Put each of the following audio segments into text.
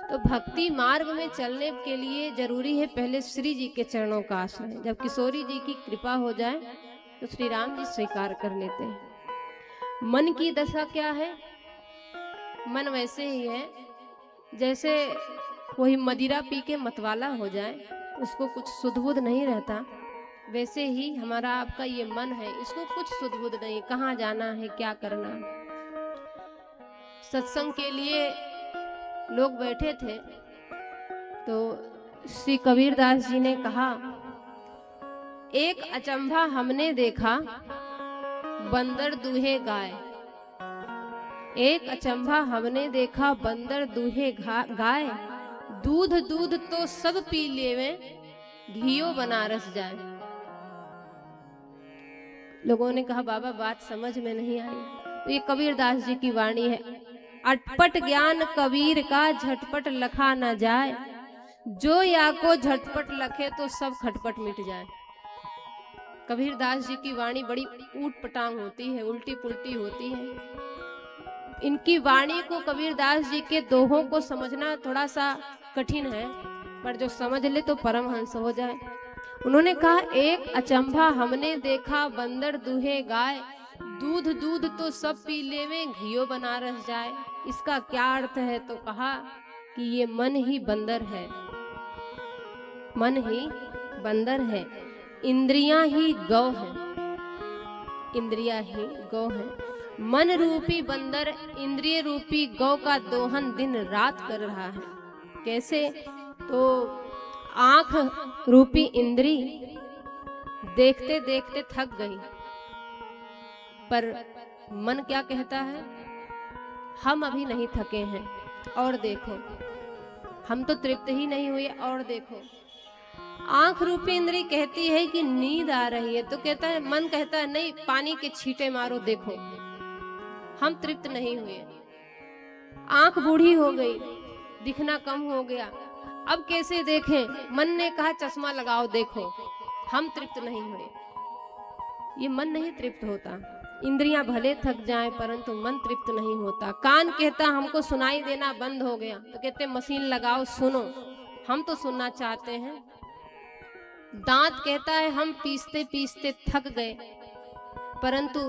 तो भक्ति मार्ग में चलने के लिए जरूरी है पहले श्री जी के चरणों का आश्रय। जब किशोरी जी की कृपा हो जाए तो श्री राम जी स्वीकार कर लेते हैं। मन की दशा क्या है? मन वैसे ही है जैसे कोई मदिरा पी के मतवाला हो जाए, उसको कुछ सुध बुध नहीं रहता, वैसे ही हमारा आपका ये मन है, इसको कुछ सुध बुध नहीं, कहाँ जाना है, क्या करना है। सत्संग के लिए लोग बैठे थे तो श्री कबीरदास जी ने कहा, एक अचंभा हमने देखा बंदर दूहे गाय। एक अचंभा हमने देखा बंदर दूहे गाय, दूध दूध तो सब पी लेवे, घियो बनारस जाए। लोगों ने कहा बाबा बात समझ में नहीं आई। तो ये कबीरदास जी की वाणी है, अटपट ज्ञान कबीर का झटपट लखा न जाए, जो या को झटपट लखे तो सब खटपट मिट जाए। कबीरदास जी की वाणी बड़ी ऊट पटांग होती है, उल्टी पुल्टी होती है। इनकी वाणी को, कबीरदास जी के दोहों को समझना थोड़ा सा कठिन है, पर जो समझ ले तो परमहंस हो जाए। उन्होंने कहा, एक अचंभा हमने देखा बंदर दूहे गाय, दूध दूध तो सब पी लेवे, घियो बनारस जाए। इसका क्या अर्थ है? तो कहा कि ये मन ही बंदर है, मन ही बंदर है, इंद्रियां ही गौ है, इंद्रियां ही गौ है। मन रूपी बंदर इंद्रिय रूपी गौ का दोहन दिन रात कर रहा है। कैसे? तो आंख रूपी इंद्री देखते देखते थक गई, पर मन क्या कहता है? हम अभी नहीं थके हैं, और देखो। हम तो तृप्त ही नहीं हुए, और देखो। आंख रूपी इंद्री कहती है कि नींद आ रही है, तो कहता है, मन कहता है नहीं, पानी के छींटे मारो, देखो हम तृप्त नहीं हुए। आंख बूढ़ी हो गई, दिखना कम हो गया, अब कैसे देखें? मन ने कहा चश्मा लगाओ, देखो हम तृप्त नहीं हुए। ये मन नहीं तृप्त होता। इंद्रियां भले थक जाएं परंतु मन तृप्त नहीं होता। कान कहता हमको सुनाई देना बंद हो गया, तो कहते मशीन लगाओ सुनो, हम तो सुनना चाहते हैं। दांत कहता है हम पीसते पीसते थक गए, परंतु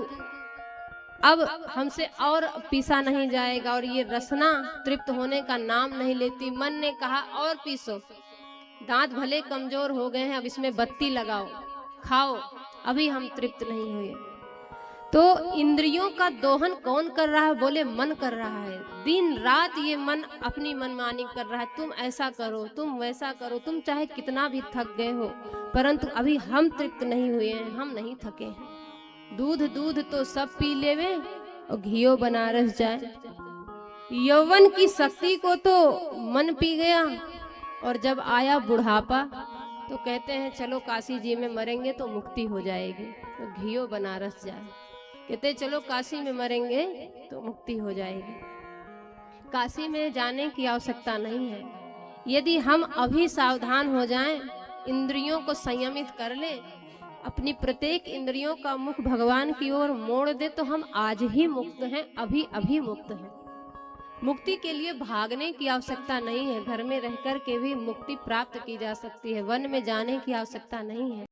अब हमसे और पीसा नहीं जाएगा, और ये रसना तृप्त होने का नाम नहीं लेती। मन ने कहा और पीसो, दांत भले कमजोर हो गए हैं, अब इसमें बत्ती लगाओ, खाओ, अभी हम तृप्त नहीं हुए। तो इंद्रियों का दोहन कौन कर रहा है? बोले मन कर रहा है। दिन रात ये मन अपनी मनमानी कर रहा है, तुम ऐसा करो, तुम वैसा करो, तुम चाहे कितना भी थक गए हो, परंतु अभी हम तृप्त नहीं हुए हैं, हम नहीं थके हैं। दूध दूध तो सब पी लेवे, और घियो बनारस जाए। यौवन की शक्ति को तो मन पी गया, और जब आया बुढ़ापा तो कहते हैं चलो काशी जी में मरेंगे तो मुक्ति हो जाएगी, तो घियो बनारस जाए। कहते चलो काशी में मरेंगे तो मुक्ति हो जाएगी। काशी में जाने की आवश्यकता नहीं है। यदि हम अभी सावधान हो जाएं, इंद्रियों को संयमित कर लें, अपनी प्रत्येक इंद्रियों का मुख भगवान की ओर मोड़ दे, तो हम आज ही मुक्त हैं, अभी अभी मुक्त हैं। मुक्ति के लिए भागने की आवश्यकता नहीं है, घर में रहकर के भी मुक्ति प्राप्त की जा सकती है, वन में जाने की आवश्यकता नहीं है।